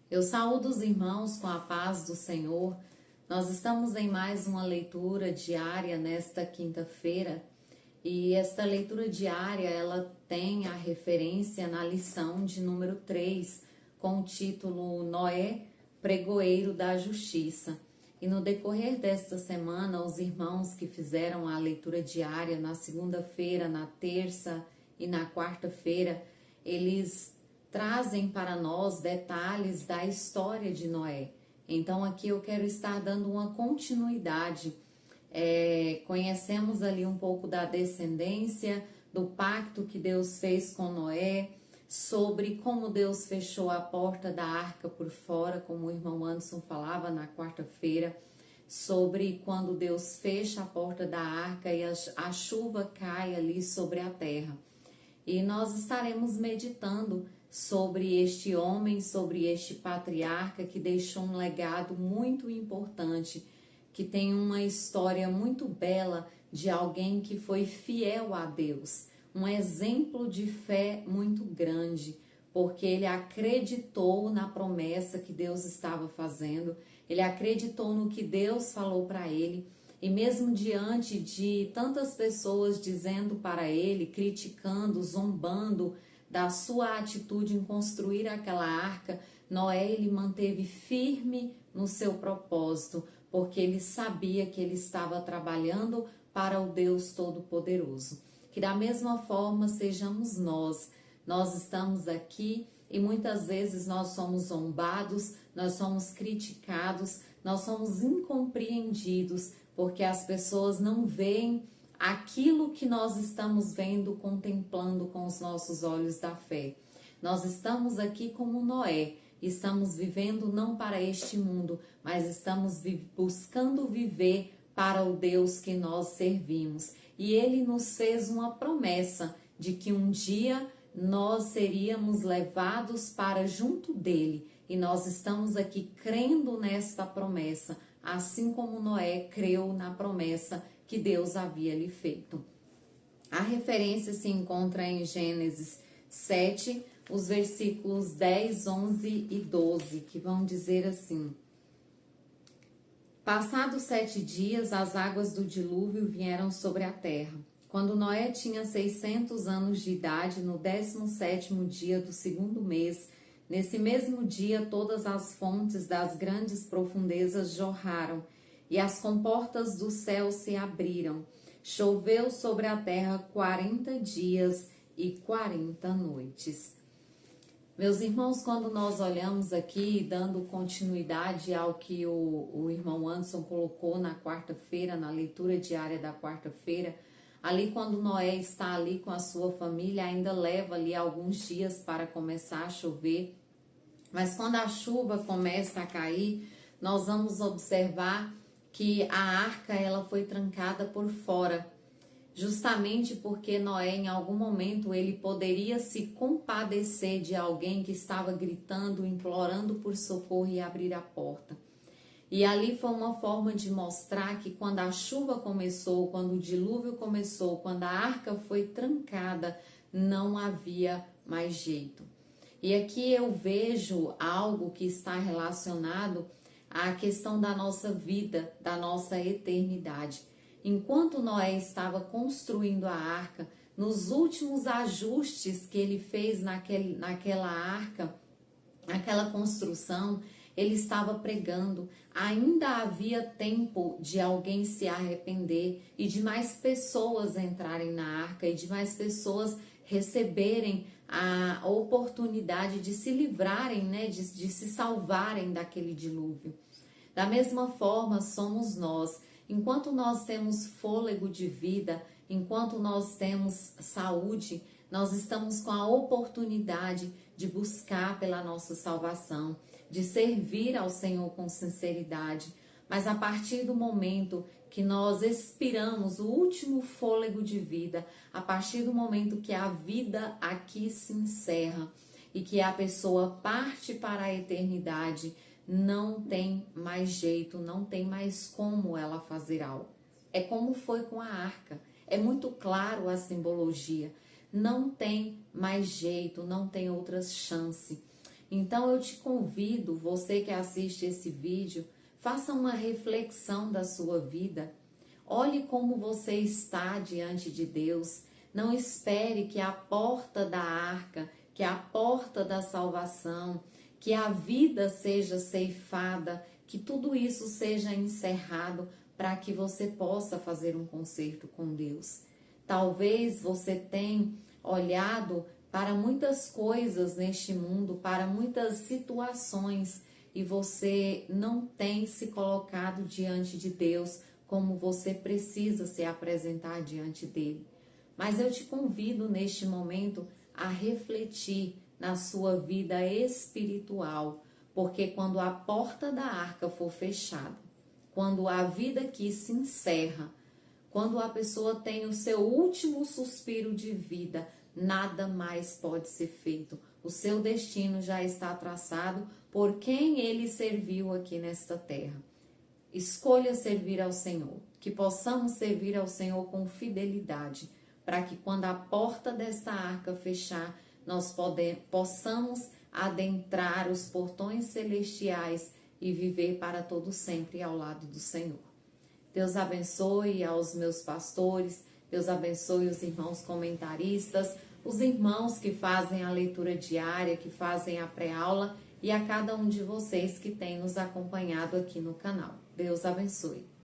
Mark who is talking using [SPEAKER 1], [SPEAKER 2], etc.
[SPEAKER 1] Eu saúdo os irmãos com a paz do Senhor. Nós estamos em mais uma leitura diária nesta quinta-feira e esta leitura diária ela tem a referência na lição de número 3 com o título Noé, pregoeiro da justiça. E no decorrer desta semana, os irmãos que fizeram a leitura diária na segunda-feira, na terça e na quarta-feira, eles trazem para nós detalhes da história de Noé. Então aqui eu quero estar dando uma continuidade. Conhecemos ali um pouco da descendência, do pacto que Deus fez com Noé, sobre como Deus fechou a porta da arca por fora, como o irmão Anderson falava na quarta-feira, sobre quando Deus fecha a porta da arca e a chuva cai ali sobre a terra. E nós estaremos meditando sobre este homem, sobre este patriarca que deixou um legado muito importante, que tem uma história muito bela de alguém que foi fiel a Deus, um exemplo de fé muito grande, porque ele acreditou na promessa que Deus estava fazendo, ele acreditou no que Deus falou para ele. E mesmo diante de tantas pessoas dizendo para ele, criticando, zombando da sua atitude em construir aquela arca, Noé ele manteve firme no seu propósito, porque ele sabia que ele estava trabalhando para o Deus Todo-Poderoso. Que da mesma forma sejamos nós. Nós estamos aqui e muitas vezes nós somos zombados, nós somos criticados, nós somos incompreendidos, porque as pessoas não veem aquilo que nós estamos vendo, contemplando com os nossos olhos da fé. Nós estamos aqui como Noé, estamos vivendo não para este mundo, mas estamos buscando viver para o Deus que nós servimos. E Ele nos fez uma promessa de que um dia nós seríamos levados para junto dele. E nós estamos aqui crendo nesta promessa, assim como Noé creu na promessa que Deus havia lhe feito. A referência se encontra em Gênesis 7, os versículos 10, 11 e 12, que vão dizer assim: Passados 7 dias, as águas do dilúvio vieram sobre a terra. Quando Noé tinha 600 anos de idade, no 17º dia do segundo mês, nesse mesmo dia, todas as fontes das grandes profundezas jorraram e as comportas do céu se abriram. Choveu sobre a terra 40 dias e 40 noites. Meus irmãos, quando nós olhamos aqui, dando continuidade ao que o irmão Anderson colocou na quarta-feira, na leitura diária da quarta-feira, ali quando Noé está ali com a sua família, ainda leva ali alguns dias para começar a chover. Mas quando a chuva começa a cair, nós vamos observar que a arca ela foi trancada por fora, justamente porque Noé em algum momento ele poderia se compadecer de alguém que estava gritando, implorando por socorro e abrir a porta. E ali foi uma forma de mostrar que quando a chuva começou, quando o dilúvio começou, quando a arca foi trancada, não havia mais jeito. E aqui eu vejo algo que está relacionado à questão da nossa vida, da nossa eternidade. Enquanto Noé estava construindo a arca, nos últimos ajustes que ele fez naquela arca, naquela construção, ele estava pregando. Ainda havia tempo de alguém se arrepender e de mais pessoas entrarem na arca e de mais pessoas receberem a oportunidade de se livrarem, né, de se salvarem daquele dilúvio. Da mesma forma somos nós. Enquanto nós temos fôlego de vida, enquanto nós temos saúde, nós estamos com a oportunidade de buscar pela nossa salvação, de servir ao Senhor com sinceridade. Mas a partir do momento que nós expiramos o último fôlego de vida, a partir do momento que a vida aqui se encerra e que a pessoa parte para a eternidade, não tem mais jeito, não tem mais como ela fazer algo. É como foi com a arca. É muito claro a simbologia. Não tem mais jeito, não tem outra chance. Então eu te convido, você que assiste esse vídeo, faça uma reflexão da sua vida. Olhe como você está diante de Deus. Não espere que a porta da arca, que a porta da salvação, que a vida seja ceifada, que tudo isso seja encerrado para que você possa fazer um concerto com Deus. Talvez você tenha olhado para muitas coisas neste mundo, para muitas situações, e você não tem se colocado diante de Deus como você precisa se apresentar diante dele. Mas eu te convido neste momento a refletir na sua vida espiritual, porque quando a porta da arca for fechada, quando a vida aqui se encerra, quando a pessoa tem o seu último suspiro de vida, nada mais pode ser feito. O seu destino já está traçado por quem ele serviu aqui nesta terra. Escolha servir ao Senhor, que possamos servir ao Senhor com fidelidade, para que quando a porta desta arca fechar, nós possamos adentrar os portões celestiais e viver para todo sempre ao lado do Senhor. Deus abençoe aos meus pastores, Deus abençoe os irmãos comentaristas, os irmãos que fazem a leitura diária, que fazem a pré-aula, e a cada um de vocês que tem nos acompanhado aqui no canal. Deus abençoe.